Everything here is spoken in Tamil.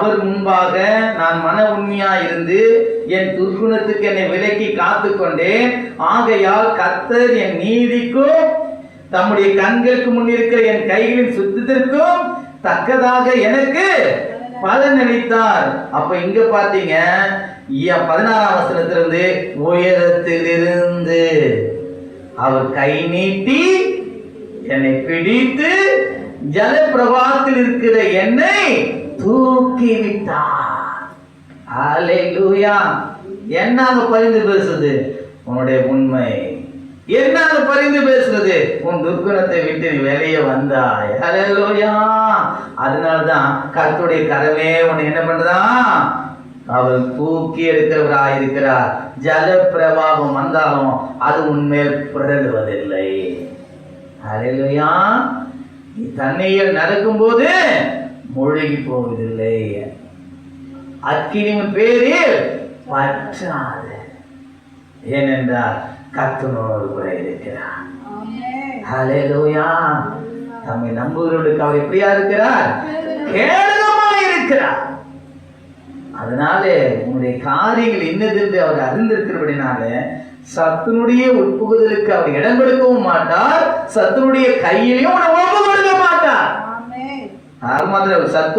அவர் முன்பாக நான் மன உண்மையா இருந்து என் துர்க்குணத்துக்கு என்னை விலக்கி காத்து கொண்டேன். ஆகையால் கர்த்தர் என் நீதிக்கும் தம்முடைய கண்களுக்கு முன் இருக்கிற என் கைகளின் சுத்தத்திற்கும் தக்கதாக எனக்கு பலன் அளித்தார். அப்ப இங்க பாத்தீங்க 16ஆம் வசனத்திலிருந்து உயரத்திலிருந்து அவர் கை நீட்டி என்னை பிடித்து ஜலப்பிரவாகத்தில் இருக்கிற என்னை தூக்கி விட்டார். ஹல்லேலூயா. என்னாக பரிந்து பேசுறது? உன்னுடைய உண்மை. என்னாக பரிந்து பேசுறது? உன் துர்க்குணத்தை விட்டு நீ வெளியே வந்தாய். ஹல்லேலூயா. அதனால்தான் கர்த்தருடைய கரமே உன்னை என்ன பண்றதா? அவர் தூக்கி எடுக்கிறவராயிருக்கிறார். ஜல பிரவாகம் வந்தாலும் அது உன்மேல் புரளுவதில்லை. ஹல்லேலூயா. நீ தண்ணீர் நடக்கும் போது மூழ்கி போவதில்லை. அக்கினியின் பேரில் பற்றாது. ஏனென்றால் கர்த்தரோடு கூட இருக்கிறார். ஹல்லேலூயா. நம்மை நம்புகிறவர்களுக்கு அவர் எப்படியா இருக்கிறார்? கேடகமாய் இருக்கிறார். அதனால உன்னுடைய காரியங்கள் என்னதென்று அவர் அறிந்திருக்கிறபடினால சத்துனுடைய உட்புகுதலுக்கு அவர் இடம் கொடுக்கவும் மாட்டார். சத்துனுடைய கையிலையும் ஒப்பு கொடுக்க மாட்டார். சத்து